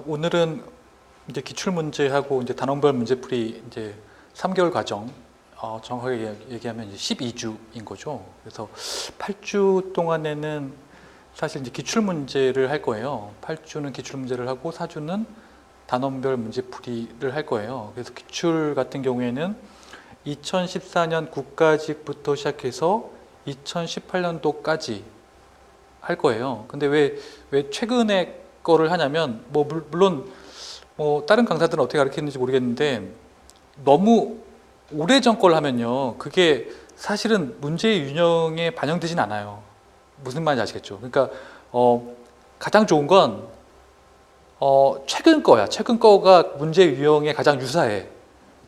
오늘은 이제 기출 문제하고 이제 단원별 문제풀이 이제 3개월 과정, 정확하게 얘기하면 이제 12주인 거죠. 그래서 8주 동안에는 사실 이제 기출 문제를 할 거예요. 8주는 기출 문제를 하고 4주는 단원별 문제풀이를 할 거예요. 그래서 기출 같은 경우에는 2014년 국가직부터 시작해서 2018년도까지 할 거예요. 근데 왜 최근에 거를 하냐면, 물론 다른 강사들은 어떻게 가르치는지 모르겠는데, 너무 오래전 걸 하면요, 그게 사실은 문제의 유형에 반영되진 않아요. 무슨 말인지 아시겠죠? 그러니까 가장 좋은 건 최근 거야. 최근 거가 문제 유형에 가장 유사해.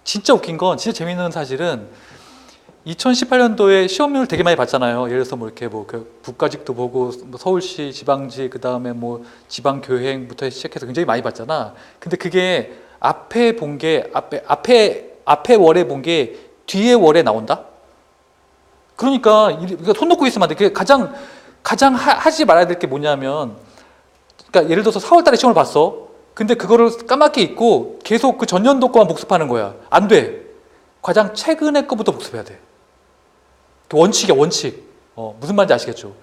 진짜 웃긴 건, 진짜 재밌는 사실은 2018년도에 시험률 되게 많이 봤잖아요. 예를 들어서 이렇게 국가직도 보고 서울시, 지방직, 그 다음에 지방교행부터 시작해서 굉장히 많이 봤잖아. 근데 그게 앞에 본 게 앞에 월에 본 게 뒤에 월에 나온다. 그러니까 손 놓고 있으면 안 돼. 그게 가장 하지 말아야 될 게 뭐냐면, 그러니까 예를 들어서 4월달에 시험을 봤어. 근데 그거를 까맣게 잊고 계속 그 전년도 거만 복습하는 거야. 안 돼. 가장 최근의 거부터 복습해야 돼. 원칙이야, 원칙. 무슨 말인지 아시겠죠?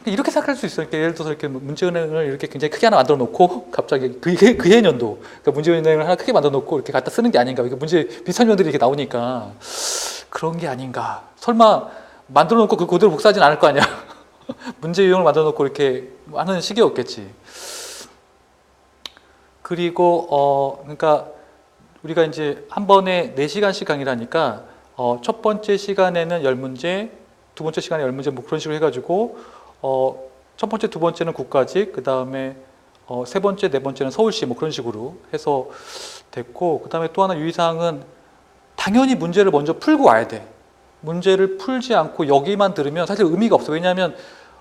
이렇게 생각할 수 있어요. 예를 들어서 이렇게 문제은행을 이렇게 굉장히 크게 하나 만들어 놓고, 갑자기 그 해년도, 그러니까 문제은행을 하나 크게 만들어 놓고 이렇게 갖다 쓰는 게 아닌가. 이게 문제 비슷한 년들이 이렇게 나오니까 그런 게 아닌가. 설마 만들어 놓고 그 그대로 복사하진 않을 거 아니야. 문제 유형을 만들어 놓고 이렇게 하는 시기였겠지. 그리고, 그러니까 우리가 이제 한 번에 4시간씩 강의를 하니까 첫 번째 시간에는 10문제, 두 번째 시간에 10문제 뭐 그런 식으로 해가지고 첫 번째, 두 번째는 국가직, 그 다음에 세 번째, 네 번째는 서울시 뭐 그런 식으로 해서 됐고, 그 다음에 또 하나 유의사항은 당연히 문제를 먼저 풀고 와야 돼. 문제를 풀지 않고 여기만 들으면 사실 의미가 없어. 왜냐하면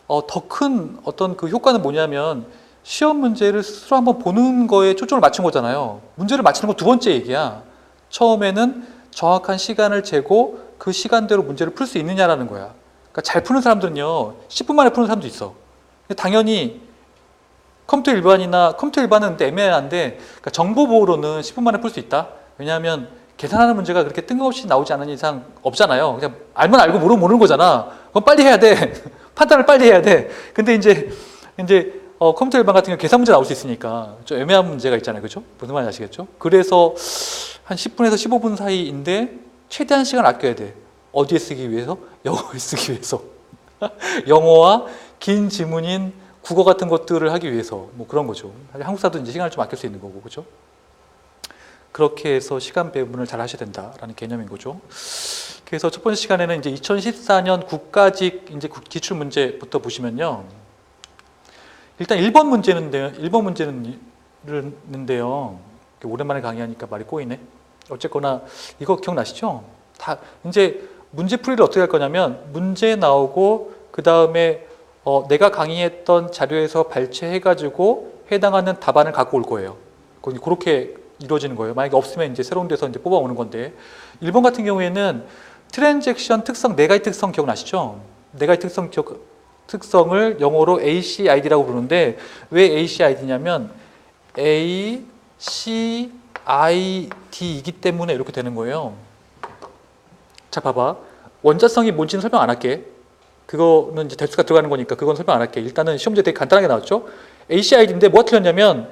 더 큰 어떤 그 효과는 뭐냐면 시험 문제를 스스로 한번 보는 거에 초점을 맞춘 거잖아요. 문제를 맞추는 건 두 번째 얘기야. 처음에는 정확한 시간을 재고 그 시간대로 문제를 풀 수 있느냐라는 거야. 그러니까 잘 푸는 사람들은요, 10분 만에 푸는 사람도 있어. 당연히 컴퓨터 일반은 애매한데, 그러니까 정보 보호로는 10분 만에 풀 수 있다. 왜냐하면 계산하는 문제가 그렇게 뜬금없이 나오지 않은 이상 없잖아요. 그냥 알면 알고 모르는 거잖아. 그럼 빨리 해야 돼. 판단을 빨리 해야 돼. 근데 이제 컴퓨터 일반 같은 경우 계산 문제 나올 수 있으니까 좀 애매한 문제가 있잖아요. 그죠? 무슨 말인지 아시겠죠? 그래서 한 10분에서 15분 사이인데 최대한 시간을 아껴야 돼. 어디에 쓰기 위해서? 영어에 쓰기 위해서. 영어와 긴 지문인 국어 같은 것들을 하기 위해서 뭐 그런 거죠. 한국 사도 이제 시간을 좀 아낄 수 있는 거고, 그죠? 그렇게 해서 시간 배분을 잘 하셔야 된다라는 개념인 거죠. 그래서 첫 번째 시간에는 이제 2014년 국가직 이제 기출 문제부터 보시면요. 일단 1번 문제는데요. 오랜만에 강의하니까 말이 꼬이네. 어쨌거나 이거 기억나시죠? 다 이제 문제풀이를 어떻게 할 거냐면 문제 나오고 그 다음에 내가 강의했던 자료에서 발췌해가지고 해당하는 답안을 갖고 올 거예요. 그렇게 이루어지는 거예요. 만약에 없으면 이제 새로운 데서 이제 뽑아오는 건데, 1번 같은 경우에는 트랜잭션 특성, 네 가지 특성 기억나시죠? 네 가지 특성을 영어로 ACID라고 부르는데, 왜 ACID냐면 ACID이기 때문에 이렇게 되는 거예요. 자, 봐봐. 원자성이 뭔지는 설명 안 할게. 그거는 이제 대수가 들어가는 거니까 그건 설명 안 할게. 일단은 시험 문제 되게 간단하게 나왔죠? ACID인데 뭐가 틀렸냐면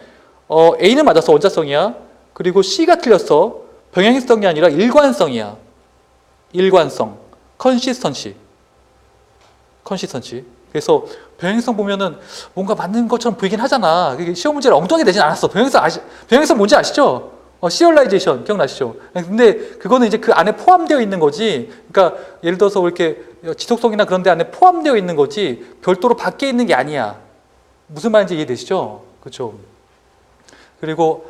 A는 맞았어. 원자성이야. 그리고 C가 틀렸어. 병행성이 아니라 일관성이야. 일관성. 컨시스턴시. 그래서 병행성 보면은 뭔가 맞는 것처럼 보이긴 하잖아. 시험 문제를 엉뚱하게 내진 않았어. 병행성 뭔지 아시죠? 시리얼라이제이션 기억나시죠? 근데 그거는 이제 그 안에 포함되어 있는 거지. 그러니까 예를 들어서 이렇게 지속성이나 그런 데 안에 포함되어 있는 거지 별도로 밖에 있는 게 아니야. 무슨 말인지 이해되시죠? 그렇죠? 그리고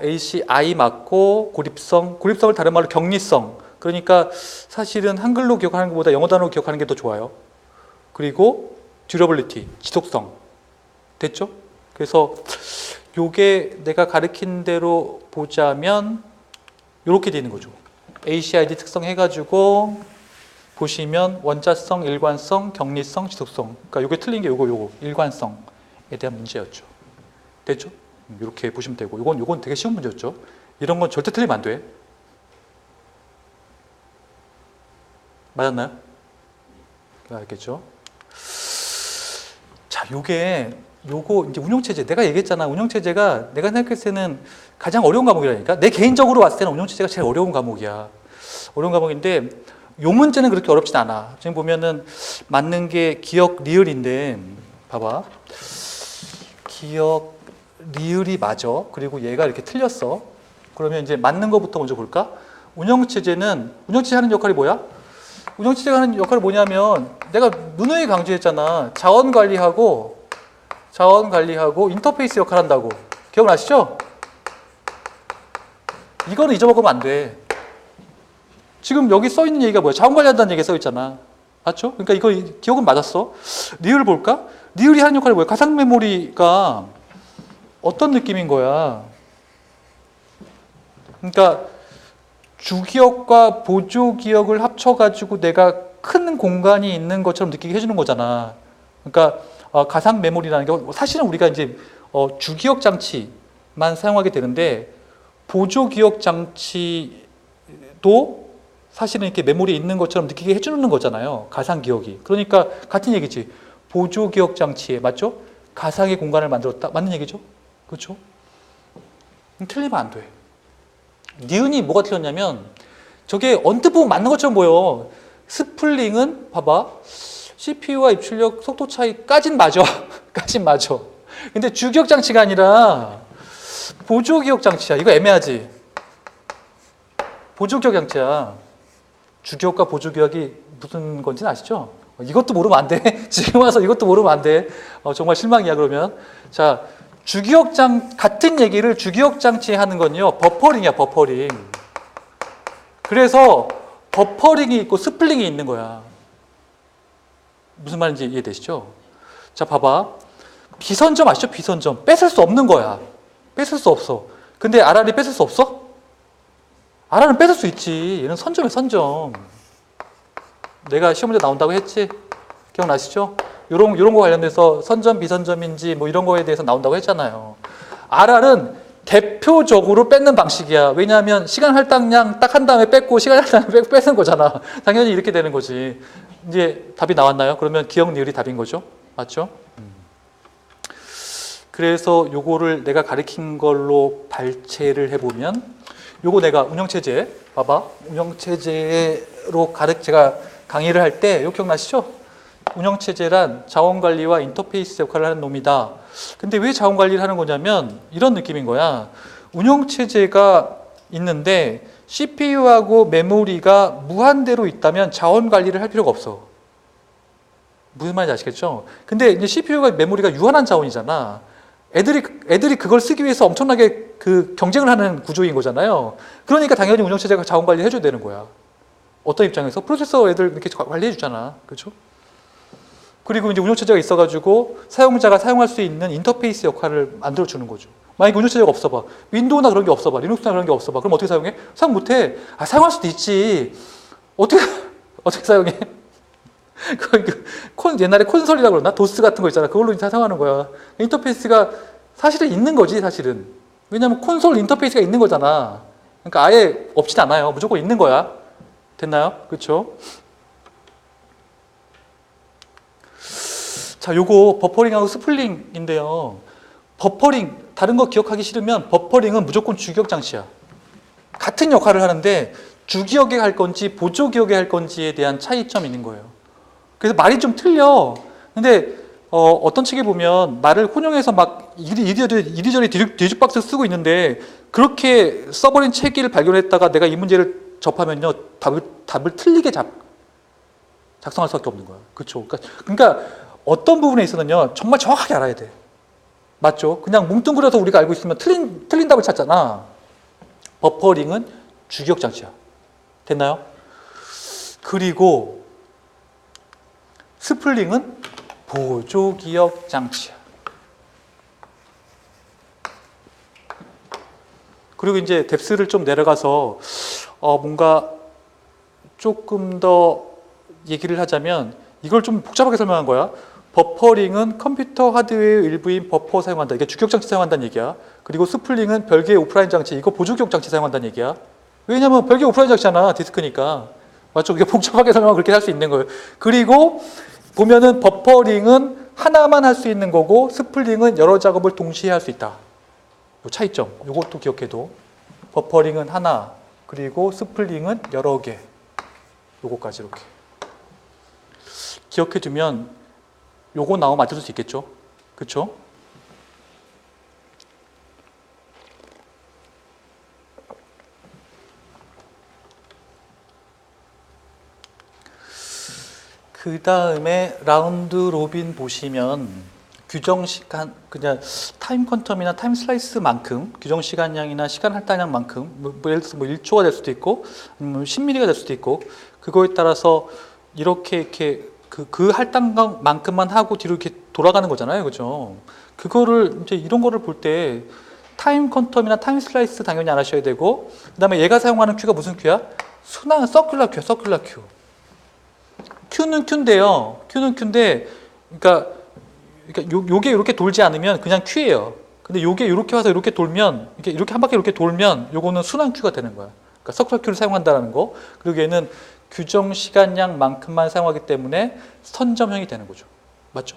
ACI 맞고 고립성을 다른 말로 격리성. 그러니까 사실은 한글로 기억하는 것보다 영어 단어로 기억하는 게 더 좋아요. 그리고 듀러블리티, 지속성. 됐죠? 그래서 요게 내가 가르친 대로 보자면 이렇게 되는 거죠. ACID 특성 해가지고 보시면 원자성, 일관성, 격리성, 지속성. 그러니까 요게 틀린 게 요거 일관성에 대한 문제였죠. 됐죠? 이렇게 보시면 되고, 요건 되게 쉬운 문제였죠. 이런 건 절대 틀리면 안 돼. 맞았나요? 알겠죠? 자, 요거 이제 운용체제. 내가 얘기했잖아. 운용체제가 내가 생각했을 때는 가장 어려운 과목이라니까. 내 개인적으로 봤을 때는 운용체제가 제일 어려운 과목이야. 어려운 과목인데, 요 문제는 그렇게 어렵진 않아. 지금 보면은 맞는 게 기억 리을인데, 봐봐. 기억 리을이 맞아. 그리고 얘가 이렇게 틀렸어. 그러면 이제 맞는 거부터 먼저 볼까? 운용체제 하는 역할이 뭐야? 운영체제가 하는 역할이 뭐냐면 내가 누누이 강조했잖아. 자원 관리하고 인터페이스 역할을 한다고. 기억나시죠? 이거는 잊어먹으면 안 돼. 지금 여기 써 있는 얘기가 뭐야? 자원 관리한다는 얘기가 써 있잖아. 맞죠? 그러니까 이거 기억은 맞았어. 리을 볼까? 리을이 하는 역할이 뭐야? 가상 메모리가 어떤 느낌인 거야? 그러니까 주기억과 보조기억을 합쳐가지고 내가 큰 공간이 있는 것처럼 느끼게 해주는 거잖아. 그러니까 가상 메모리라는 게 사실은 우리가 이제 주기억 장치만 사용하게 되는데 보조기억 장치도 사실은 이렇게 메모리에 있는 것처럼 느끼게 해주는 거잖아요. 가상 기억이. 그러니까 같은 얘기지. 보조기억 장치에 맞죠? 가상의 공간을 만들었다. 맞는 얘기죠? 그렇죠? 틀리면 안 돼. 니은이 뭐가 틀렸냐면 저게 언뜻 보면 맞는 것처럼 보여. 스플링은 봐봐. CPU와 입출력 속도 차이까진 맞아. 까진 맞아. 근데 주기억 장치가 아니라 보조기억 장치야. 이거 애매하지? 보조기억 장치야. 주기억과 보조기억이 무슨 건지는 아시죠? 이것도 모르면 안 돼. 지금 와서 이것도 모르면 안 돼. 정말 실망이야 그러면. 자, 같은 얘기를 주기억 장치에 하는 건요, 버퍼링이야, 버퍼링. 그래서 버퍼링이 있고 스플링이 있는 거야. 무슨 말인지 이해되시죠? 자, 봐봐. 비선점 아시죠? 비선점. 뺏을 수 없는 거야. 뺏을 수 없어. 근데 RR이 뺏을 수 없어? RR은 뺏을 수 있지. 얘는 선점이야, 선점. 내가 시험 문제 나온다고 했지? 기억나시죠? 요런 거 관련돼서 선점, 비선점인지 뭐 이런 거에 대해서 나온다고 했잖아요. RR은 대표적으로 뺏는 방식이야. 왜냐하면 시간 할당량 딱 한 다음에 뺏고 시간 할당량 빼고 뺏는 거잖아. 당연히 이렇게 되는 거지. 이제 답이 나왔나요? 그러면 기억 리을이 답인 거죠? 맞죠? 그래서 요거를 내가 가르친 걸로 발췌를 해보면 요거 내가 운영체제 봐봐. 운영체제로 제가 강의를 할 때 이거 기억나시죠? 운영체제란 자원관리와 인터페이스 역할을 하는 놈이다. 근데 왜 자원관리를 하는 거냐면 이런 느낌인 거야. 운영체제가 있는데 CPU하고 메모리가 무한대로 있다면 자원관리를 할 필요가 없어. 무슨 말인지 아시겠죠? 근데 이제 CPU가 메모리가 유한한 자원이잖아. 애들이 그걸 쓰기 위해서 엄청나게 그 경쟁을 하는 구조인 거잖아요. 그러니까 당연히 운영체제가 자원관리를 해줘야 되는 거야. 어떤 입장에서? 프로세서 애들 이렇게 관리해 주잖아. 그렇죠? 그리고 이제 운영체제가 있어가지고 사용자가 사용할 수 있는 인터페이스 역할을 만들어주는 거죠. 만약에 운영체제가 없어봐. 윈도우나 그런 게 없어봐. 리눅스나 그런 게 없어봐. 그럼 어떻게 사용해? 사용 못해. 사용할 수도 있지. 어떻게 사용해? 옛날에 콘솔이라고 그러나? 도스 같은 거 있잖아. 그걸로 사용하는 거야. 인터페이스가 사실은 있는 거지, 사실은. 왜냐면 콘솔 인터페이스가 있는 거잖아. 그러니까 아예 없진 않아요. 무조건 있는 거야. 됐나요? 그렇죠? 자, 요거 버퍼링하고 스플링인데요. 버퍼링, 다른 거 기억하기 싫으면 버퍼링은 무조건 주기억 장치야. 같은 역할을 하는데 주기억에 할 건지 보조기억에 할 건지에 대한 차이점이 있는 거예요. 그래서 말이 좀 틀려. 근데 어떤 책에 보면 말을 혼용해서 막 이리저리 뒤죽박죽 쓰고 있는데 그렇게 써버린 책을 발견했다가 내가 이 문제를 접하면요. 답을 틀리게 작성할 수밖에 없는 거야. 그렇죠? 그러니까 어떤 부분에 있어서는요. 정말 정확하게 알아야 돼. 맞죠? 그냥 뭉뚱그려서 우리가 알고 있으면 틀린 답을 찾잖아. 버퍼링은 주기억 장치야. 됐나요? 그리고 스플링은 보조기억 장치야. 그리고 이제 뎁스를 좀 내려가서 뭔가 조금 더 얘기를 하자면 이걸 좀 복잡하게 설명한 거야. 버퍼링은 컴퓨터 하드웨어의 일부인 버퍼 사용한다. 이게 주기억 장치 사용한다는 얘기야. 그리고 스플링은 별개의 오프라인 장치, 이거 보조기억 장치 사용한다는 얘기야. 왜냐면 별개의 오프라인 장치잖아, 디스크니까. 맞죠? 이게 복잡하게 설명하면 그렇게 할 수 있는 거예요. 그리고 보면은 버퍼링은 하나만 할 수 있는 거고 스플링은 여러 작업을 동시에 할 수 있다. 요 차이점, 요것도 기억해도. 버퍼링은 하나, 그리고 스플링은 여러 개. 요거까지 이렇게. 기억해두면 요거 나오면 맞출 수 있겠죠? 그쵸? 그 다음에 라운드 로빈 보시면 규정 시간, 그냥 타임 퀀텀이나 타임 슬라이스만큼 규정 시간량이나 시간 할당량만큼 예를 들어서 1초가 될 수도 있고 10mm가 될 수도 있고 그거에 따라서 이렇게 그 할당만큼만 하고 뒤로 이렇게 돌아가는 거잖아요, 그죠? 그거를 이제 이런 거를 볼 때 타임 퀀텀이나 타임 슬라이스 당연히 안 하셔야 되고 그다음에 얘가 사용하는 큐가 무슨 큐야? 순환 서큘러 큐야, 서큘러 큐. 큐는 큐인데요. 큐는 큐인데, 그러니까 요게 이렇게 돌지 않으면 그냥 큐예요. 근데 요게 이렇게 와서 이렇게 돌면, 이렇게 한 바퀴 이렇게 돌면 요거는 순환 큐가 되는 거야. 그러니까 서큘러 큐를 사용한다는 거. 그리고 얘는 규정 시간량만큼만 사용하기 때문에 선점형이 되는 거죠. 맞죠?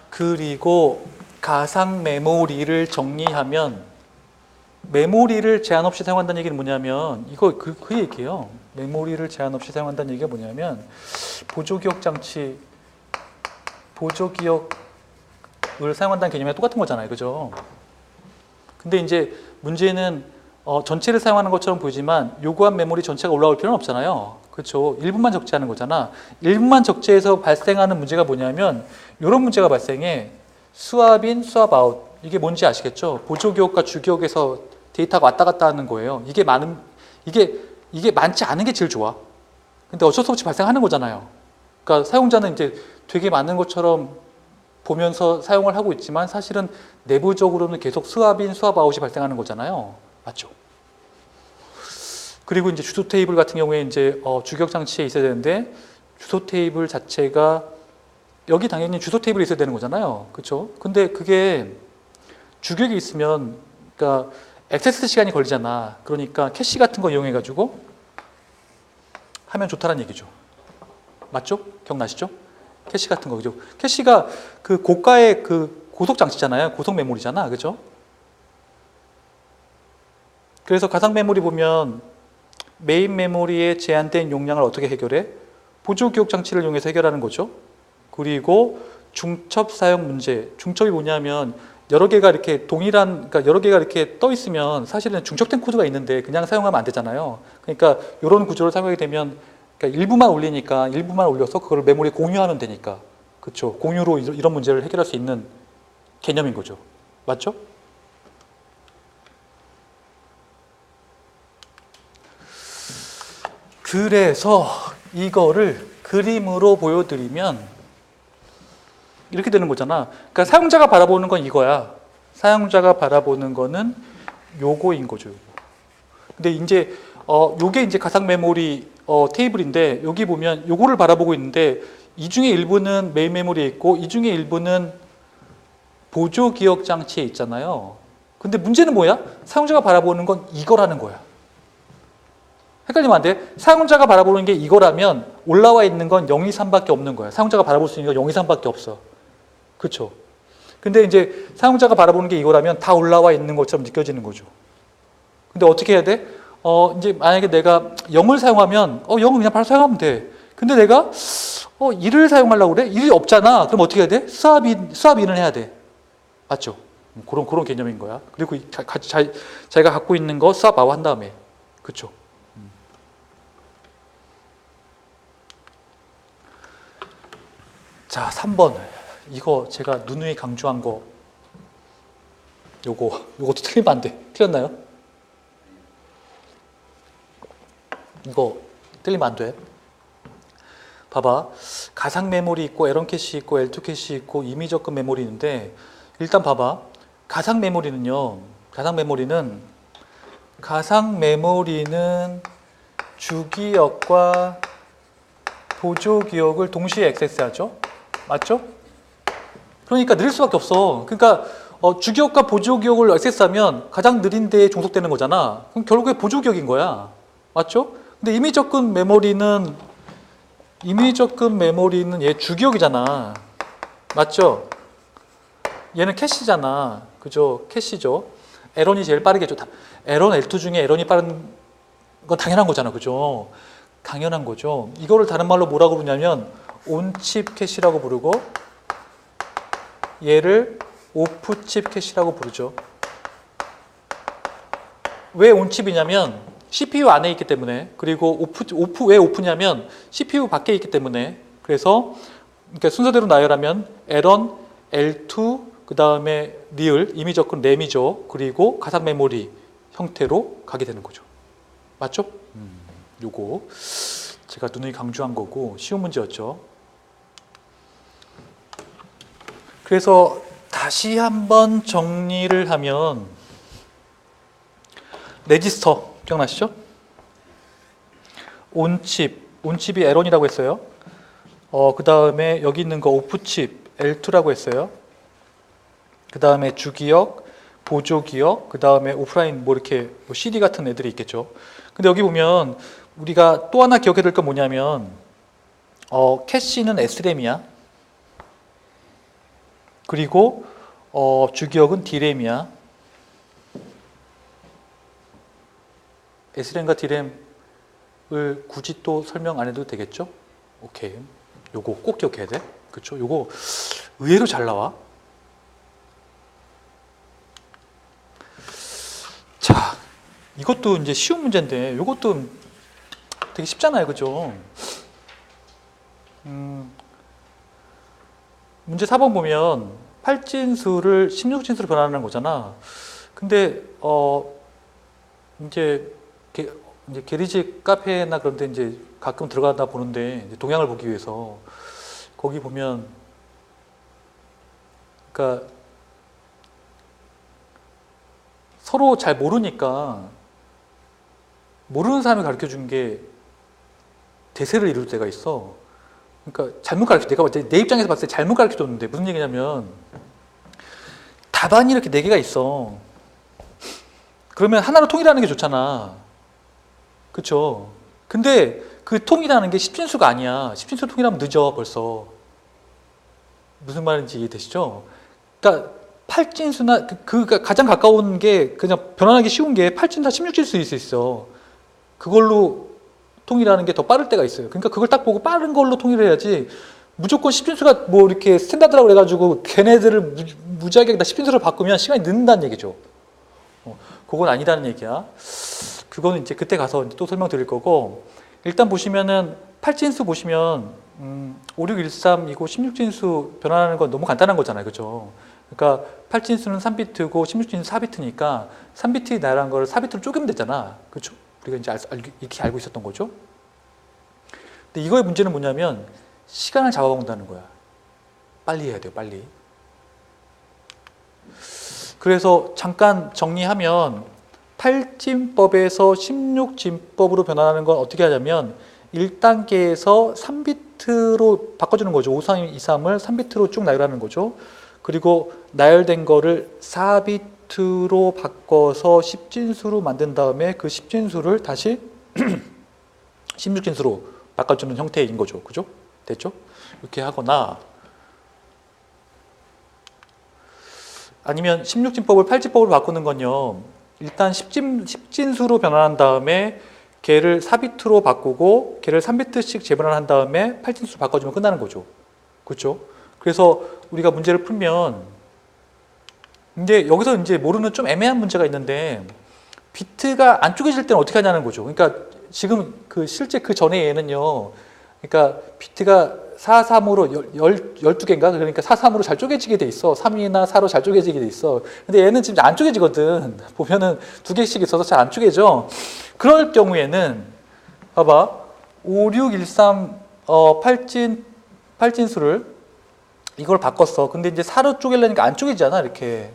그리고 가상 메모리를 정리하면 메모리를 제한 없이 사용한다는 얘기는 뭐냐면 이거 그 얘기예요. 메모리를 제한 없이 사용한다는 얘기가 뭐냐면 보조기억 장치, 보조기억을 사용한다는 개념이 똑같은 거잖아요, 그죠? 근데 이제 문제는 전체를 사용하는 것처럼 보이지만 요구한 메모리 전체가 올라올 필요는 없잖아요, 그렇죠? 일부만 적재하는 거잖아. 일부만 적재해서 발생하는 문제가 뭐냐면 이런 문제가 발생해. 수압인, 수압 아웃. 이게 뭔지 아시겠죠? 보조기억과 주기억에서 데이터가 왔다 갔다 하는 거예요. 이게 많지 않은 게 제일 좋아. 근데 어쩔 수 없이 발생하는 거잖아요. 그러니까 사용자는 이제 되게 많은 것처럼 보면서 사용을 하고 있지만 사실은 내부적으로는 계속 수압인, 수압 아웃이 발생하는 거잖아요. 맞죠? 그리고 이제 주소 테이블 같은 경우에 이제 주기억 장치에 있어야 되는데 주소 테이블 자체가 여기 당연히 주소 테이블이 있어야 되는 거잖아요. 그렇죠? 근데 그게 주기억이 있으면 그러니까 액세스 시간이 걸리잖아. 그러니까 캐시 같은 거 이용해 가지고 하면 좋다는 얘기죠. 맞죠? 기억나시죠? 캐시 같은 거, 그죠? 캐시가 그 고가의 그 고속 장치잖아요. 고속 메모리잖아. 그죠? 그래서 가상 메모리 보면 메인 메모리에 제한된 용량을 어떻게 해결해? 보조 기억 장치를 이용해서 해결하는 거죠. 그리고 중첩 사용 문제. 중첩이 뭐냐면 여러 개가 이렇게 그러니까 여러 개가 이렇게 떠 있으면 사실은 중첩된 코드가 있는데 그냥 사용하면 안 되잖아요. 그러니까 이런 구조를 사용하게 되면 그러니까 일부만 올리니까 일부만 올려서 그걸 메모리에 공유하면 되니까. 그렇죠. 공유로 이런 문제를 해결할 수 있는 개념인 거죠. 맞죠? 그래서 이거를 그림으로 보여드리면 이렇게 되는 거잖아. 그러니까 사용자가 바라보는 건 이거야. 사용자가 바라보는 거는 요거인 거죠. 요거. 근데 이제 요게 이제 가상 메모리 테이블인데 여기 보면 요거를 바라보고 있는데 이 중에 일부는 메인 메모리에 있고 이 중에 일부는 보조 기억 장치에 있잖아요. 근데 문제는 뭐야? 사용자가 바라보는 건 이거라는 거야. 헷갈리면 안 돼. 사용자가 바라보는 게 이거라면 올라와 있는 건 0, 2, 3밖에 없는 거야. 사용자가 바라볼 수 있는 건 0, 2, 3밖에 없어. 그렇죠? 근데 이제 사용자가 바라보는 게 이거라면 다 올라와 있는 것처럼 느껴지는 거죠. 근데 어떻게 해야 돼? 이제 만약에 내가 0을 사용하면 0은 그냥 바로 사용하면 돼. 근데 내가 1을 사용하려고 그래? 1이 없잖아. 그럼 어떻게 해야 돼? 수압 2는 해야 돼. 맞죠? 그런 개념인 거야. 그리고 자기가 갖고 있는 거 수압 아웃 한 다음에. 그렇죠? 자, 3번. 이거 제가 누누이 강조한 거. 요것도 틀리면 안 돼. 틀렸나요? 이거 틀리면 안 돼. 봐봐. 가상 메모리 있고 에런 캐시 있고 L2 캐시 있고 임의 접근 메모리 있는데 일단 봐봐. 가상 메모리는 주기억과 보조기억을 동시에 액세스하죠. 맞죠? 그러니까 느릴 수밖에 없어. 그러니까 주기억과 보조기억을 액세스하면 가장 느린 데에 종속되는 거잖아. 그럼 결국에 보조기억인 거야. 맞죠? 근데 이미 접근 메모리는 얘 주기억이잖아. 맞죠? 얘는 캐시잖아. 그죠? 캐시죠. 에런이 제일 빠르겠죠. 에런 L2 중에 에런이 빠른 건 당연한 거잖아. 그죠? 당연한 거죠. 이거를 다른 말로 뭐라고 부르냐면 온칩 캐시라고 부르고 얘를 오프칩 캐시라고 부르죠. 왜 온칩이냐면 CPU 안에 있기 때문에, 그리고 왜 오프냐면 CPU 밖에 있기 때문에. 그래서 그러니까 순서대로 나열하면 L1, L2, 그 다음에 리을, 이미 접근 램이죠. 그리고 가상 메모리 형태로 가게 되는 거죠. 맞죠? 요거 제가 누누이 강조한 거고 쉬운 문제였죠. 그래서 다시 한번 정리를 하면 레지스터 기억나시죠? 온칩이 L1이라고 했어요. 그 다음에 여기 있는 거 오프칩 L2라고 했어요. 그 다음에 주기억, 보조기억, 그 다음에 오프라인 뭐 이렇게 CD 같은 애들이 있겠죠. 근데 여기 보면 우리가 또 하나 기억해야 될 건 뭐냐면 캐시는 SRAM이야. 그리고 주기억은 D램이야. SRAM과 D램을 굳이 또 설명 안 해도 되겠죠? 오케이. 요거 꼭 기억해야 돼. 그쵸? 요거 의외로 잘 나와. 자, 이것도 이제 쉬운 문제인데 요것도 되게 쉽잖아요. 그죠? 문제 4번 보면 8진수를 16진수로 변환하는 거잖아. 근데 이제 게리지 카페나 그런 데 이제 가끔 들어가다 보는데 이제 동향을 보기 위해서 거기 보면 그러니까 서로 잘 모르니까 모르는 사람이 가르쳐 준 게 대세를 이룰 때가 있어. 그러니까 잘못 가르쳐, 내 입장에서 봤을 때 잘못 가르쳐 줬는데 무슨 얘기냐면 답안이 이렇게 4개가 있어. 그러면 하나로 통일하는 게 좋잖아. 그쵸? 근데 그 통일하는 게 10진수가 아니야. 10진수 통일하면 늦어 벌써. 무슨 말인지 이해되시죠? 그러니까 8진수나 그 가장 가까운 게 그냥 변환하기 쉬운 게 8진수나 16진수일 수 있어. 그걸로 통일하는 게 더 빠를 때가 있어요. 그러니까 그걸 딱 보고 빠른 걸로 통일해야지 무조건 10진수가 뭐 이렇게 스탠다드라고 해가지고 걔네들을 무지하게 다 10진수로 바꾸면 시간이 늦는다는 얘기죠. 그건 아니다는 얘기야. 그거는 이제 그때 가서 또 설명드릴 거고, 일단 보시면은 8진수 보시면 5613 이고 16진수 변환하는 건 너무 간단한 거잖아요. 그죠? 그러니까 8진수는 3비트고 16진수 4비트니까 3비트 나열한 걸 4비트로 쪼개면 되잖아. 그렇죠? 우리가 이제 이렇게 알고 있었던 거죠. 근데 이거의 문제는 뭐냐면 시간을 잡아먹는다는 거야. 빨리 해야 돼요. 빨리. 그래서 잠깐 정리하면 8진법에서 16진법으로 변환하는 건 어떻게 하냐면 1단계에서 3비트로 바꿔주는 거죠. 5323을 3비트로 쭉 나열하는 거죠. 그리고 나열된 거를 4비트로 바꿔서 10진수로 만든 다음에 그 10진수를 다시 16진수로 바꿔주는 형태인 거죠. 그죠? 됐죠? 이렇게 하거나 아니면 16진법을 8진법으로 바꾸는 건요. 일단 10진수로 변환한 다음에 걔를 4비트로 바꾸고 걔를 3비트씩 재변환한 다음에 8진수로 바꿔주면 끝나는 거죠. 그렇죠? 그래서 우리가 문제를 풀면 이제 여기서 이제 모르는 좀 애매한 문제가 있는데 비트가 안 쪼개질 때는 어떻게 하냐는 거죠. 그러니까 지금 실제 그 전에 얘는요. 그러니까 비트가 4, 3으로 12개인가? 그러니까 4, 3으로 잘 쪼개지게 돼 있어. 3이나 4로 잘 쪼개지게 돼 있어. 근데 얘는 지금 안 쪼개지거든. 보면은 2개씩 있어서 잘 안 쪼개져. 그럴 경우에는 봐봐. 5613 8진수를 이걸 바꿨어. 근데 이제 4로 쪼개려니까 안 쪼개지잖아. 이렇게.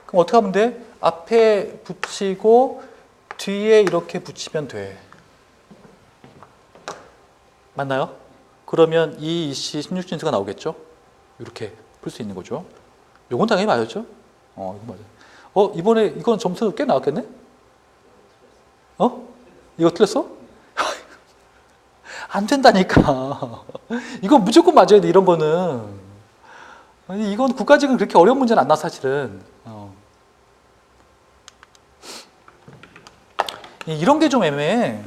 그럼 어떻게 하면 돼? 앞에 붙이고 뒤에 이렇게 붙이면 돼. 맞나요? 그러면 2, 2C 16진수가 나오겠죠? 이렇게 풀 수 있는 거죠. 요건 당연히 맞았죠? 이거 맞아요. 이번에 이건 점수 꽤 나왔겠네? 이거 틀렸어? 안 된다니까. 이건 무조건 맞아야 돼, 이런 거는. 아니, 이건 국가직은 그렇게 어려운 문제는 안 나, 사실은. 이런 게 좀 애매해.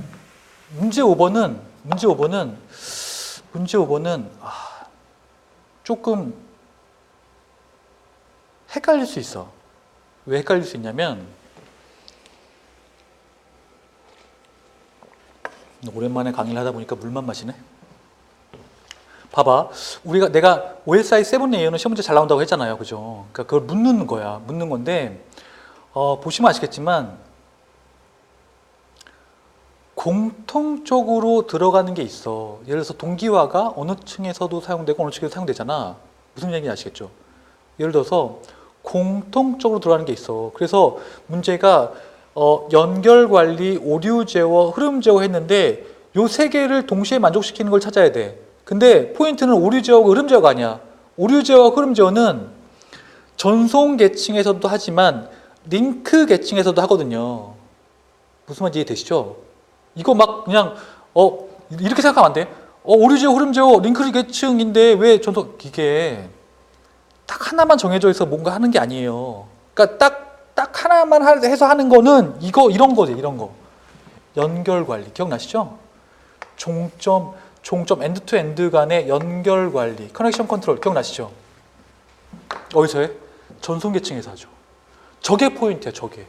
문제 5번은 조금 헷갈릴 수 있어. 왜 헷갈릴 수 있냐면, 오랜만에 강의를 하다 보니까 물만 마시네. 봐봐. 내가 OSI 7A는 시험 문제 잘 나온다고 했잖아요. 그죠? 그러니까 그걸 묻는 거야. 묻는 건데, 보시면 아시겠지만, 공통적으로 들어가는 게 있어. 예를 들어서 동기화가 어느 층에서도 사용되고 어느 층에서 사용되잖아. 무슨 얘기인지 아시겠죠? 예를 들어서 공통적으로 들어가는 게 있어. 그래서 문제가 연결관리, 오류 제어, 흐름 제어 했는데 요 세 개를 동시에 만족시키는 걸 찾아야 돼. 근데 포인트는 오류 제어가 흐름 제어가 아니야. 오류 제어와 흐름 제어는 전송 계층에서도 하지만 링크 계층에서도 하거든요. 무슨 말인지 이해되시죠? 이거 막 그냥 이렇게 생각하면 안 돼. 오류 제어, 흐름 제어, 링크 계층인데 왜 전송, 이게 딱 하나만 정해져 있어 뭔가 하는 게 아니에요. 그러니까 딱 하나만 해서 하는 거는 이런 거지, 이런 거. 연결 관리 기억나시죠? 종점 엔드 투 엔드 간의 연결 관리, 커넥션 컨트롤 기억나시죠? 어디서 해? 전송 계층에서 하죠. 저게 포인트야, 저게.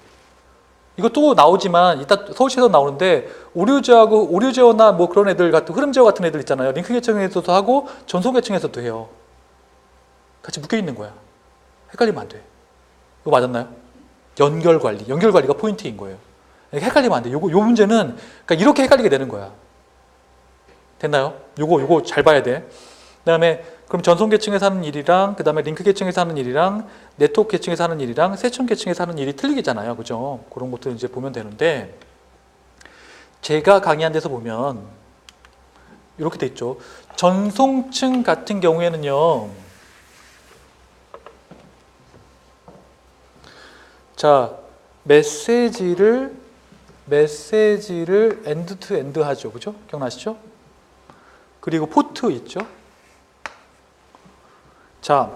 이거 또 나오지만 이따 서울시에서 나오는데 오류 제어나 뭐 그런 애들 같은 흐름 제어 같은 애들 있잖아요. 링크 계층에서도 하고 전송 계층에서도 해요. 같이 묶여 있는 거야. 헷갈리면 안 돼. 이거 맞았나요? 연결 관리가 포인트인 거예요. 헷갈리면 안 돼. 요 문제는 그러니까 이렇게 헷갈리게 되는 거야. 됐나요? 요거 잘 봐야 돼. 그다음에 그럼 전송 계층에서 하는 일이랑 그다음에 링크 계층에서 하는 일이랑 네트워크 계층에서 하는 일이랑 세션 계층에서 하는 일이 틀리겠잖아요. 그죠? 그런 것들 이제 보면 되는데 제가 강의한 데서 보면 이렇게 돼 있죠. 전송층 같은 경우에는요. 자, 메시지를 엔드 투 엔드 하죠. 그죠? 기억나시죠? 그리고 포트 있죠? 자,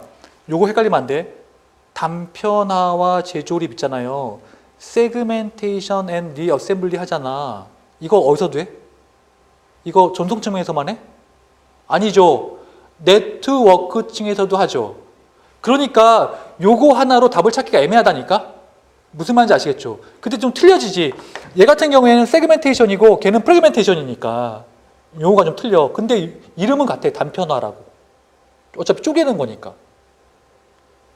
요거 헷갈리면 안 돼. 단편화와 재조립 있잖아요. 세그멘테이션 앤 리어셈블리 하잖아. 이거 어디서도 해? 이거 전송층에서만 해? 아니죠. 네트워크층에서도 하죠. 그러니까 요거 하나로 답을 찾기가 애매하다니까? 무슨 말인지 아시겠죠? 근데 좀 틀려지지. 얘 같은 경우에는 세그멘테이션이고 걔는 프래그멘테이션이니까 요거가 좀 틀려. 근데 이름은 같아. 단편화라고. 어차피 쪼개는 거니까.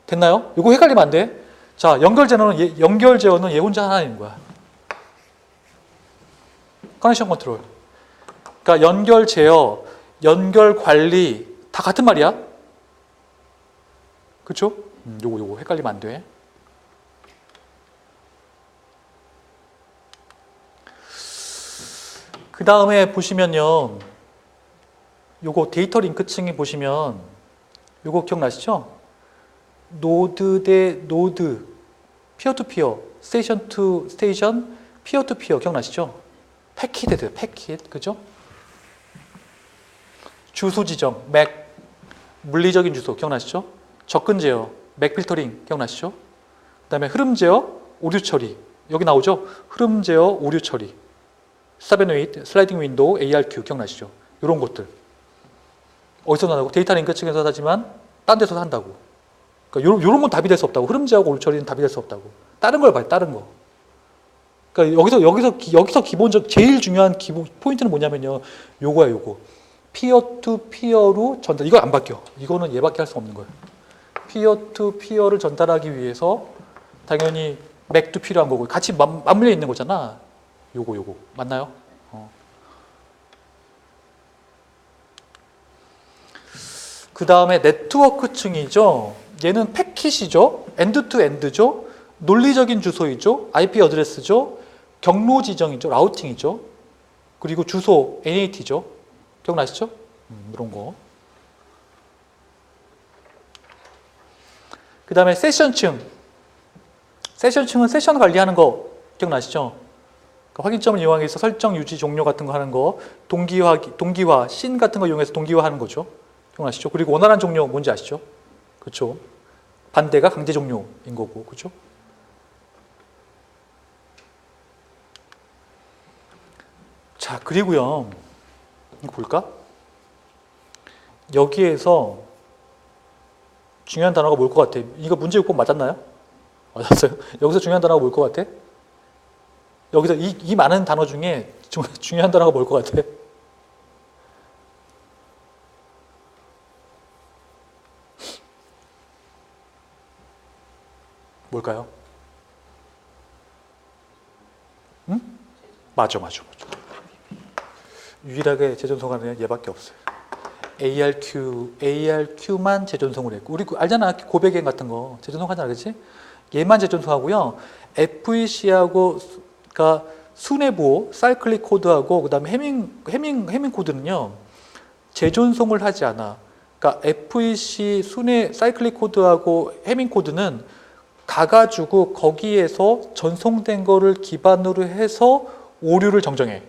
됐나요? 이거 헷갈리면 안 돼. 자, 연결 제어는 얘 혼자 하나인 거야. 커넥션 컨트롤. 그러니까 연결 제어, 연결 관리 다 같은 말이야. 그렇죠? 요거 헷갈리면 안 돼. 그 다음에 보시면요. 요거 데이터 링크층에 보시면 요거 기억나시죠? 노드 대 노드, 피어 투 피어, 스테이션 투 스테이션, 피어 투 피어 기억나시죠? 패킷에 돼요. 패킷. 그죠? 주소 지정, 맥, 물리적인 주소 기억나시죠? 접근 제어, 맥 필터링 기억나시죠? 그 다음에 흐름 제어, 오류 처리. 여기 나오죠? 흐름 제어, 오류 처리. 스탑 앤 웨이트, 슬라이딩 윈도우, ARQ 기억나시죠? 이런 것들. 어디서 나오고 데이터 링크 측에서 하지만 딴 데서 한다고. 그러니까 요런 건 답이 될 수 없다고. 흐름 제어하고 오류 처리는 답이 될 수 없다고. 다른 걸 봐요. 다른 거. 그러니까 여기서 기본적 제일 중요한 기본 포인트는 뭐냐면요. 요거야, 요거. 피어 투 피어로 전달. 이거 안 바뀌어. 이거는 얘밖에 할 수 없는 거예요. 피어 투 피어를 전달하기 위해서 당연히 맥도 필요한 거고 같이 맞물려 있는 거잖아. 요거 맞나요? 그 다음에 네트워크층이죠. 얘는 패킷이죠. 엔드 투 엔드죠. 논리적인 주소이죠. IP 어드레스죠. 경로 지정이죠. 라우팅이죠. 그리고 주소 NAT죠. 기억나시죠? 이런 거. 그 다음에 세션층. 세션층은 세션 관리하는 거 기억나시죠? 그러니까 확인점을 이용하기 위해서 설정, 유지, 종료 같은 거 하는 거, 동기화, 신 같은 거 이용해서 동기화하는 거죠. 기억나시죠? 그리고 원활한 종료 뭔지 아시죠? 그렇죠? 반대가 강제 종료인 거고, 그렇죠? 자, 그리고요, 이거 볼까? 여기에서 중요한 단어가 뭘 것 같아? 이거 문제 6번 맞았나요? 맞았어요? 여기서 중요한 단어가 뭘 것 같아? 여기서 이 많은 단어 중에 중요한 단어가 뭘 것 같아? 뭘까요? 응? 맞아. 유일하게 재전송하는 얘밖에 없어요. ARQ만 재전송을 했고, 우리 알잖아, 고백행 같은 거 재전송하잖아, 그렇지? 얘만 재전송하고요. FEC하고 그러니까 순회보호, 사이클릭 코드하고 그다음에 해밍 코드는요 재전송을 하지 않아. 그러니까 FEC 순회 사이클릭 코드하고 해밍 코드는 가가지고 거기에서 전송된 거를 기반으로 해서 오류를 정정해.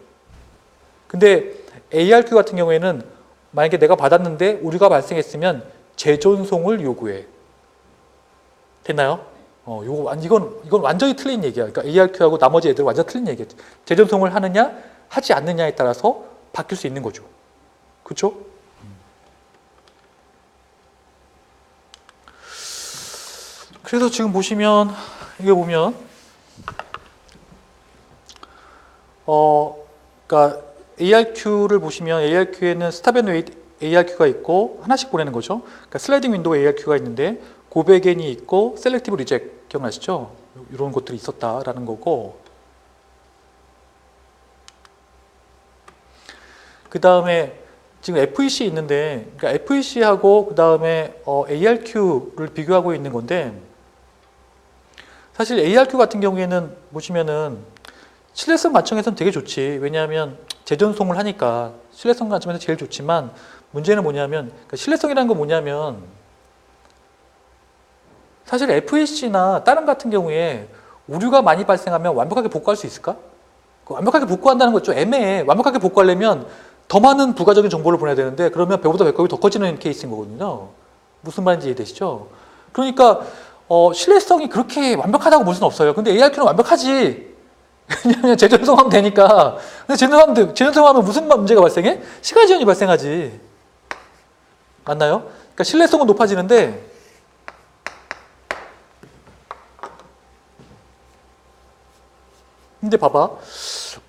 근데 ARQ 같은 경우에는 만약에 내가 받았는데 오류가 발생했으면 재전송을 요구해. 됐나요? 이건 완전히 틀린 얘기야. 그러니까 ARQ하고 나머지 애들 완전 틀린 얘기야. 재전송을 하느냐, 하지 않느냐에 따라서 바뀔 수 있는 거죠. 그렇죠? 그래서 지금 보시면 이게 보면 그러니까 ARQ를 보시면 ARQ에는 스탑 앤 웨이트 ARQ가 있고 하나씩 보내는 거죠. 그러니까 슬라이딩 윈도우 ARQ가 있는데 고백엔이 있고 셀렉티브 리젝 기억나시죠? 이런 것들이 있었다라는 거고, 그 다음에 지금 FEC 있는데, 그러니까 FEC하고 그 다음에 ARQ를 비교하고 있는 건데, 사실 ARQ 같은 경우에는 보시면은 신뢰성 관점에서는 되게 좋지. 왜냐하면 재전송을 하니까 신뢰성 관점에서 제일 좋지만, 문제는 뭐냐면, 그러니까 신뢰성이라는 건 뭐냐면 사실 FEC나 다른 같은 경우에 오류가 많이 발생하면 완벽하게 복구할 수 있을까? 완벽하게 복구한다는 거 좀 애매해. 완벽하게 복구하려면 더 많은 부가적인 정보를 보내야 되는데, 그러면 배보다 배꼽이 더 커지는 케이스인 거거든요. 무슨 말인지 이해되시죠? 그러니까 신뢰성이 그렇게 완벽하다고 볼 수는 없어요. 근데 ARQ는 완벽하지. 왜냐하면 재전송하면 되니까. 근데 재전송하면 무슨 문제가 발생해? 시간 지연이 발생하지. 맞나요? 그러니까 신뢰성은 높아지는데 근데 봐봐.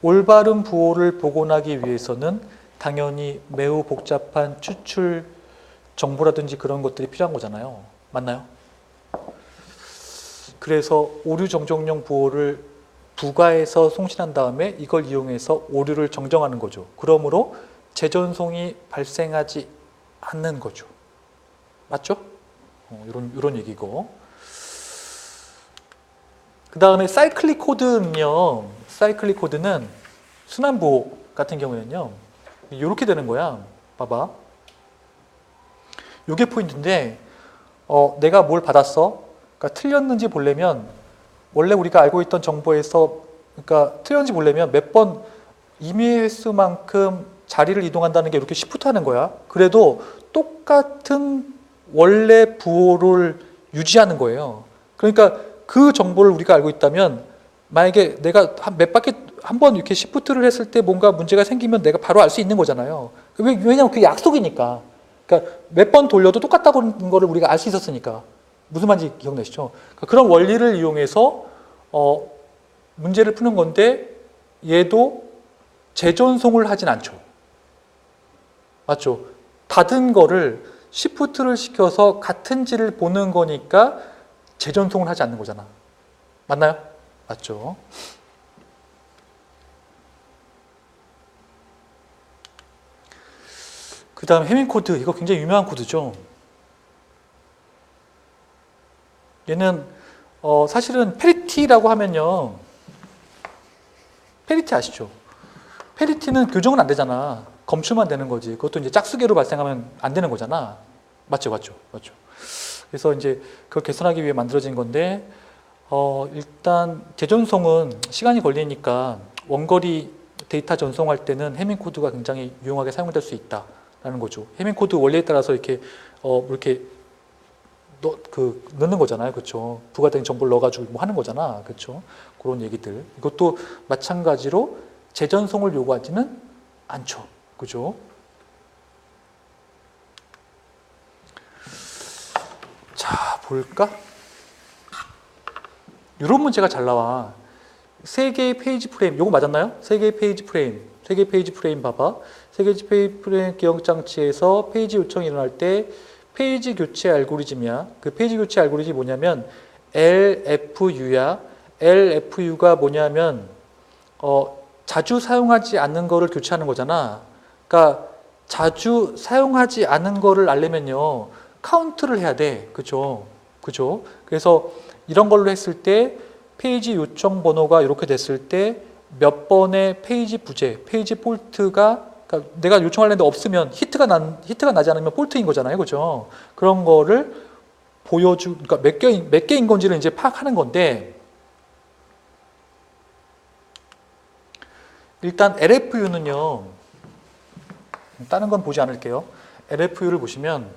올바른 부호를 복원하기 위해서는 당연히 매우 복잡한 추출 정보라든지 그런 것들이 필요한 거잖아요. 맞나요? 그래서 오류 정정용 부호를 부가해서 송신한 다음에 이걸 이용해서 오류를 정정하는 거죠. 그러므로 재전송이 발생하지 않는 거죠. 맞죠? 이런 얘기고. 그 다음에 사이클릭 코드는요. 사이클릭 코드는 순환보호 같은 경우에는요. 이렇게 되는 거야. 봐봐. 이게 포인트인데 내가 뭘 받았어? 그러니까 틀렸는지 보려면 원래 우리가 알고 있던 정보에서 그러니까 틀렸는지 보려면 몇 번 임의 횟수만큼 자리를 이동한다는 게 이렇게 시프트 하는 거야. 그래도 똑같은 원래 부호를 유지하는 거예요. 그러니까 그 정보를 우리가 알고 있다면 만약에 내가 몇 바퀴 한 번 이렇게 시프트를 했을 때 뭔가 문제가 생기면 내가 바로 알 수 있는 거잖아요. 왜냐하면 그게 약속이니까. 그러니까 몇 번 돌려도 똑같다는 거를 우리가 알 수 있었으니까. 무슨 말인지 기억나시죠? 그러니까 그런 원리를 이용해서 문제를 푸는 건데 얘도 재전송을 하진 않죠. 맞죠? 닫은 거를 시프트를 시켜서 같은지를 보는 거니까 재전송을 하지 않는 거잖아. 맞나요? 맞죠? 그 다음 해밍 코드, 이거 굉장히 유명한 코드죠. 얘는 사실은 페리티라고 하면요. 페리티 아시죠? 페리티는 교정은 안 되잖아. 검출만 되는 거지. 그것도 이제 짝수계로 발생하면 안 되는 거잖아. 맞죠, 맞죠, 맞죠. 그래서 이제 그걸 개선하기 위해 만들어진 건데, 일단 재전송은 시간이 걸리니까 원거리 데이터 전송할 때는 해밍 코드가 굉장히 유용하게 사용될 수 있다라는 거죠. 해밍 코드 원리에 따라서 이렇게 넣는 거잖아요, 그렇죠? 부가적인 정보를 넣어가지고 뭐 하는 거잖아, 그렇죠? 그런 얘기들. 이것도 마찬가지로 재전송을 요구하지는 않죠, 그죠? 자, 볼까? 이런 문제가 잘 나와. 세 개의 페이지 프레임, 이거 맞았나요? 세 개의 페이지 프레임 봐봐. 세 개의 페이지 프레임 기억 장치에서 페이지 요청이 일어날 때 페이지 교체 알고리즘이야. 그 페이지 교체 알고리즘이 뭐냐면 LFU야. LFU가 뭐냐면 자주 사용하지 않는 거를 교체하는 거잖아. 그러니까 자주 사용하지 않은 거를 알려면요 카운트를 해야 돼. 그죠? 그죠? 그래서 이런 걸로 했을 때 페이지 요청 번호가 이렇게 됐을 때 몇 번의 페이지 부재, 페이지 폴트가, 그러니까 내가 요청하려는데 없으면 히트가 나지 않으면 폴트인 거잖아요, 그죠? 그런 거를 그러니까 몇 개인 건지를 이제 파악하는 건데, 일단 LFU는요, 다른 건 보지 않을게요. LFU를 보시면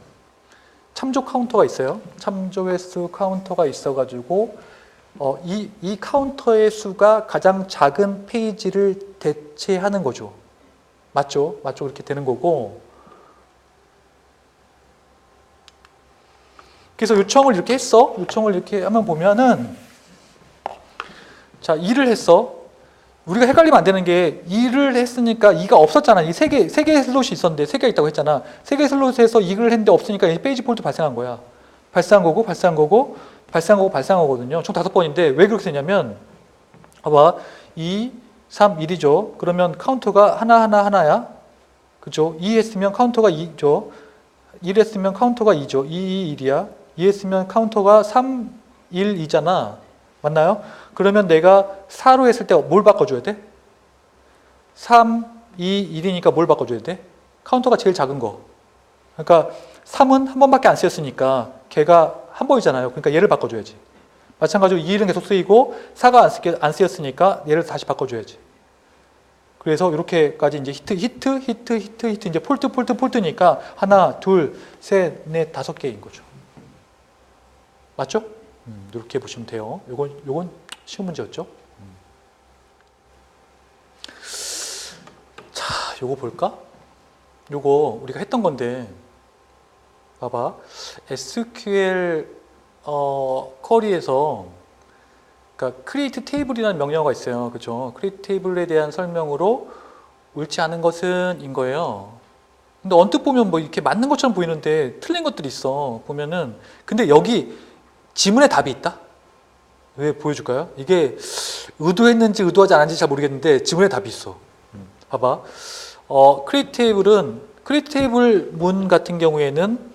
참조 카운터가 있어요. 참조 횟수 카운터가 있어가지고 이 카운터의 수가 가장 작은 페이지를 대체하는 거죠. 맞죠? 맞죠? 그렇게 되는 거고. 그래서 요청을 이렇게 했어. 요청을 이렇게 하면 보면은, 자, 2를 했어. 우리가 헷갈리면 안 되는 게 2를 했으니까 2가 없었잖아. 이 세 개의 슬롯이 있었는데 3개가 있다고 했잖아. 3개의 슬롯에서 2를 했는데 없으니까 페이지 폴트 발생한 거야. 발생한 거거든요. 총 5번인데 왜 그렇게 되냐면, 봐봐. 2, 3, 1이죠. 그러면 카운터가 하나야. 그죠? 2 했으면 카운터가 2죠. 1 했으면 카운터가 2죠. 2, 2, 1이야. 2 했으면 카운터가 3, 1, 2잖아. 맞나요? 그러면 내가 4로 했을 때 뭘 바꿔줘야 돼? 3, 2, 1이니까 뭘 바꿔줘야 돼? 카운터가 제일 작은 거. 그러니까 3은 한 번밖에 안 쓰였으니까 걔가 한 번이잖아요. 그러니까 얘를 바꿔줘야지. 마찬가지로 2는 계속 쓰이고 4가 안 쓰였으니까 얘를 다시 바꿔줘야지. 그래서 이렇게까지 이제 히트 이제 폴트니까 하나, 둘, 셋, 넷, 5개인 거죠. 맞죠? 이렇게 보시면 돼요. 요건 쉬운 문제였죠. 자, 요거 볼까? 요거 우리가 했던 건데, 봐봐. SQL 쿼리에서 그러니까 create table이라는 명령어가 있어요. 그죠? create table에 대한 설명으로 옳지 않은 것은 인 거예요. 근데 언뜻 보면 뭐 이렇게 맞는 것처럼 보이는데 틀린 것들이 있어. 보면은 근데 여기 지문에 답이 있다? 왜 보여줄까요? 이게 의도했는지 의도하지 않았는지 잘 모르겠는데 지문에 답이 있어. 봐봐. create table 문 같은 경우에는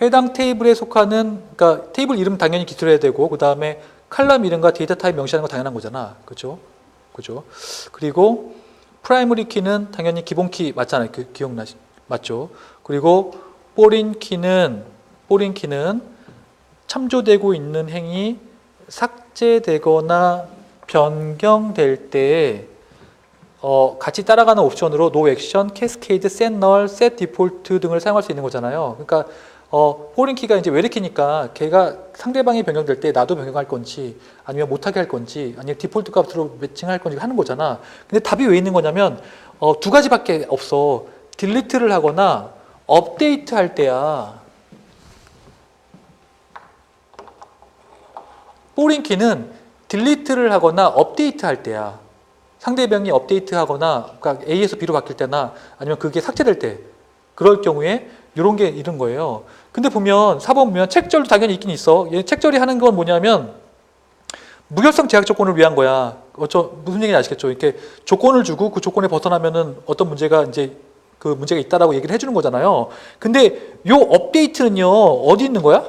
해당 테이블에 속하는, 그러니까 테이블 이름 당연히 기술해야 되고, 그 다음에 칼럼 이름과 데이터 타입 명시하는 거 당연한 거잖아. 그죠? 그죠? 그리고 프라이머리 키는 당연히 기본 키 맞잖아요. 맞죠? 그리고 포린 키는 참조되고 있는 행위 삭제되거나 변경될 때 같이 따라가는 옵션으로 no action, cascade, set null, set default 등을 사용할 수 있는 거잖아요. 그러니까 포린 키가 이제 웨리 키니까 걔가 상대방이 변경될 때 나도 변경할 건지 아니면 못하게 할 건지 아니면 디폴트 값으로 매칭할 건지 하는 거잖아. 근데 답이 왜 있는 거냐면 두 가지밖에 없어. 딜리트를 하거나 업데이트 할 때야. 포린 키는 딜리트를 하거나 업데이트 할 때야. 상대방이 업데이트 하거나 그러니까 A에서 B로 바뀔 때나 아니면 그게 삭제될 때 그럴 경우에 이런 게 이런 거예요. 근데 보면 4번 보면 책절도 당연히 있긴 있어. 얘 책절이 하는 건 뭐냐면 무결성 제약 조건을 위한 거야. 무슨 얘기인지 아시겠죠? 이렇게 조건을 주고 그 조건에 벗어나면은 어떤 문제가 이제 그 문제가 있다라고 얘기를 해주는 거잖아요. 근데 요 업데이트는요 어디 있는 거야?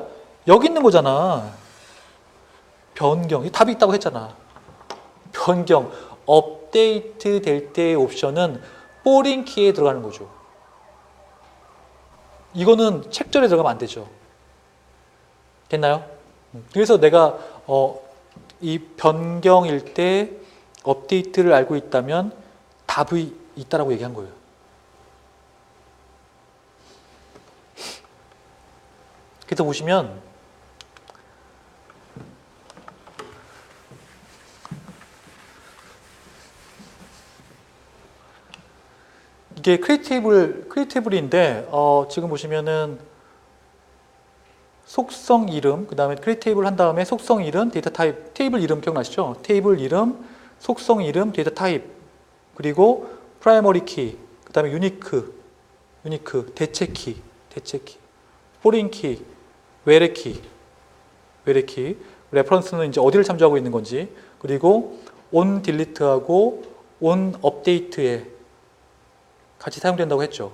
여기 있는 거잖아. 변경. 답이 있다고 했잖아. 변경. 업데이트 될 때의 옵션은 포린 키에 들어가는 거죠. 이거는 책절에 들어가면 안 되죠. 됐나요? 그래서 내가 이 변경일 때 업데이트를 알고 있다면 답이 있다라고 얘기한 거예요. 그래서 보시면 이게 크리에이테이블인데 지금 보시면은 속성 이름, 그 다음에 크리에이테이블 한 다음에 속성 이름, 데이터 타입, 테이블 이름 기억나시죠? 테이블 이름, 속성 이름, 데이터 타입, 그리고 프라이머리 키, 그 다음에 유니크, 대체 키, 포린 키, 외래 키, 레퍼런스는 이제 어디를 참조하고 있는 건지, 그리고 on 딜리트하고 on 업데이트에 같이 사용된다고 했죠.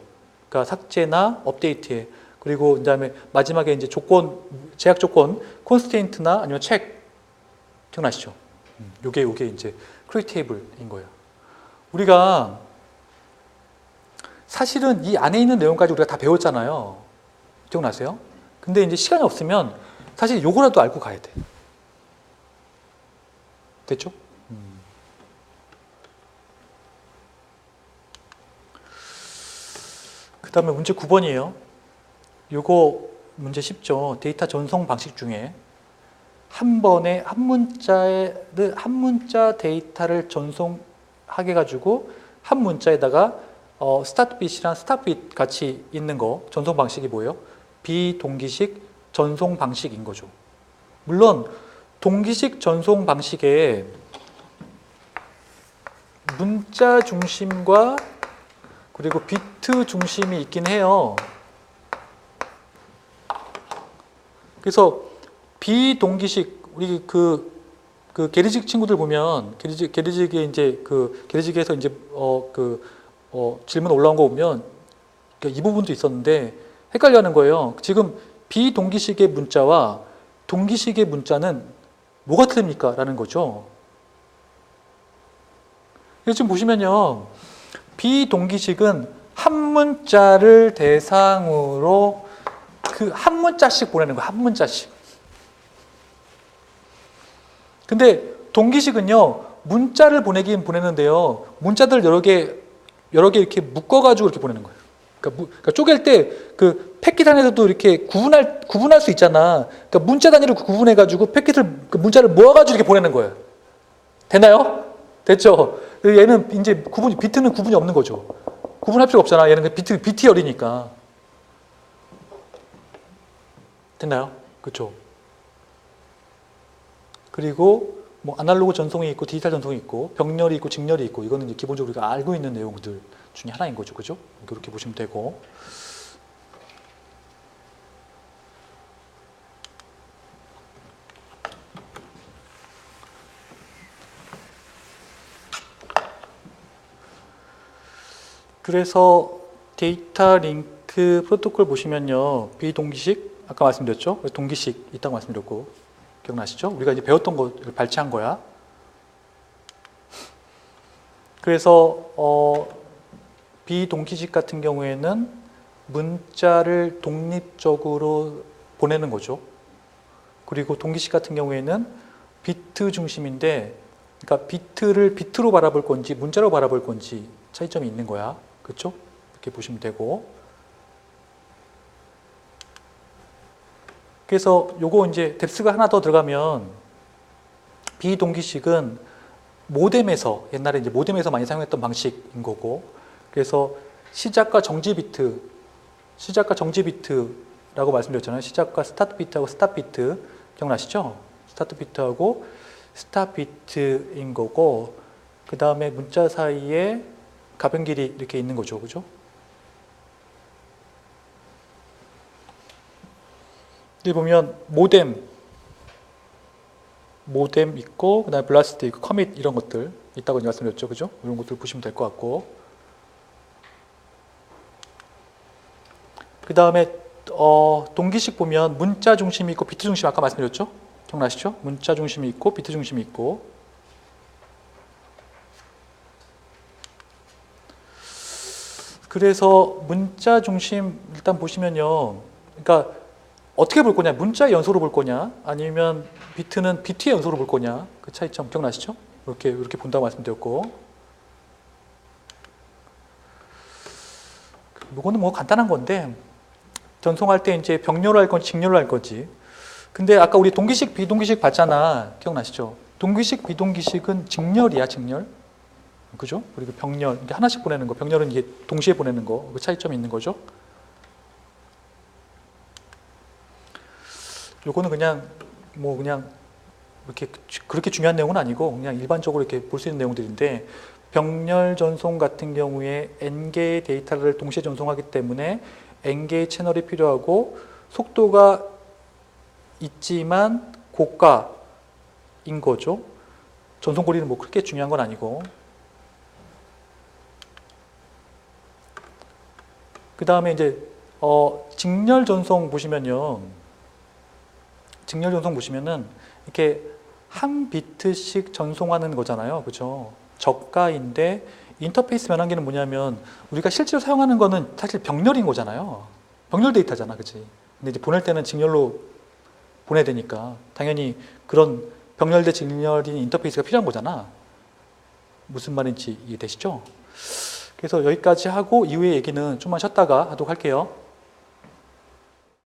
그러니까 삭제나 업데이트에. 그리고 그다음에 마지막에 이제 조건, 제약 조건, 콘스테인트나 아니면 책 기억나시죠? 요게 이제 크리에이테이블인 거예요. 우리가 사실은 이 안에 있는 내용까지 우리가 다 배웠잖아요. 기억나세요? 근데 이제 시간이 없으면 사실 요거라도 알고 가야 돼. 됐죠? 그 다음에 문제 9번이에요. 요거 문제 쉽죠. 데이터 전송 방식 중에 한 번에 한 문자 데이터를 전송하게 가지고 한 문자에다가 스타트 bit이랑 스탑 bit 같이 있는 거 전송 방식이 뭐예요? 비동기식 전송 방식인 거죠. 물론 동기식 전송 방식에 문자 중심과 그리고 비트 중심이 있긴 해요. 그래서 비동기식 우리 그 게리직 친구들 보면 게리직에 이제 게리직에서 이제 질문 올라온 거 보면 이 부분도 있었는데 헷갈려하는 거예요. 지금 비동기식의 문자와 동기식의 문자는 뭐가 틀립니까? 라는 거죠. 그래서 지금 보시면요. 비동기식은 한 문자를 대상으로 한 문자씩 보내는 거예요. 한 문자씩. 근데 동기식은요. 문자를 보내긴 보내는데요. 문자들 여러 개 이렇게 묶어가지고 이렇게 보내는 거예요. 그러니까 쪼갤 때 그 패킷 안에서도 이렇게 구분할 수 있잖아. 그러니까 문자 단위로 구분해가지고 패킷을 문자를 모아가지고 이렇게 보내는 거예요. 됐나요? 됐죠? 얘는 이제 비트는 구분이 없는 거죠. 구분할 필요가 없잖아. 얘는 비트 열이니까. 됐나요? 그렇죠? 그리고 뭐 아날로그 전송이 있고 디지털 전송이 있고 병렬이 있고 직렬이 있고 이거는 이제 기본적으로 우리가 알고 있는 내용들 중에 하나인 거죠. 그죠? 이렇게 보시면 되고. 그래서 데이터 링크 프로토콜 보시면요. 비동기식 아까 말씀드렸죠? 동기식 있다고 말씀드렸고 기억나시죠? 우리가 이제 배웠던 거를 발췌한 거야. 그래서 비동기식 같은 경우에는 문자를 독립적으로 보내는 거죠. 그리고 동기식 같은 경우에는 비트 중심인데, 그러니까 비트를 비트로 바라볼 건지 문자로 바라볼 건지 차이점이 있는 거야. 그렇죠? 이렇게 보시면 되고. 그래서 요거 이제 뎁스가 하나 더 들어가면 비동기식은 모뎀에서 옛날에 이제 모뎀에서 많이 사용했던 방식인 거고, 그래서 시작과 정지 비트라고 말씀드렸잖아요. 시작과 스타트 비트하고 스탑 비트 기억나시죠? 스타트 비트하고 스탑 비트인 거고, 그 다음에 문자 사이에 가변 길이 이렇게 있는 거죠, 그죠? 여기 보면 모뎀 있고, 그 다음에 블라스트 있고, 커밋 이런 것들 있다고 말씀드렸죠, 그죠? 이런 것들 보시면 될 것 같고, 그 다음에 동기식 보면 문자 중심이 있고 비트 중심 아까 말씀드렸죠? 기억나시죠? 문자 중심이 있고 비트 중심이 있고. 그래서 문자 중심 일단 보시면요. 그러니까 어떻게 볼 거냐? 문자 연소로 볼 거냐? 아니면 비트는 비트의 연소로 볼 거냐? 그 차이점 기억나시죠? 이렇게 본다고 말씀드렸고. 이거는 뭐 간단한 건데 전송할 때 이제 병렬로 할 건지 직렬로 할 건지. 근데 아까 우리 동기식 비동기식 봤잖아. 기억나시죠? 동기식 비동기식은 직렬이야, 직렬. 그죠? 그리고 병렬, 이게 하나씩 보내는 거, 병렬은 이게 동시에 보내는 거, 그 차이점이 있는 거죠. 요거는 그냥 이렇게 그렇게 중요한 내용은 아니고 그냥 일반적으로 이렇게 볼 수 있는 내용들인데, 병렬 전송 같은 경우에 n개의 데이터를 동시에 전송하기 때문에 n개의 채널이 필요하고 속도가 있지만 고가인 거죠. 전송 거리는 뭐 그렇게 중요한 건 아니고. 그 다음에 이제 직렬 전송 보시면요. 직렬 전송 보시면은 이렇게 한 비트씩 전송하는 거잖아요. 그죠? 저가인데 인터페이스 변환기는 뭐냐면 우리가 실제로 사용하는 거는 사실 병렬인 거잖아요. 병렬 데이터잖아. 그치? 근데 이제 보낼 때는 직렬로 보내야 되니까 당연히 그런 병렬 대 직렬인 인터페이스가 필요한 거잖아. 무슨 말인지 이해되시죠? 그래서 여기까지 하고 이후의 얘기는 좀만 쉬었다가 하도록 할게요.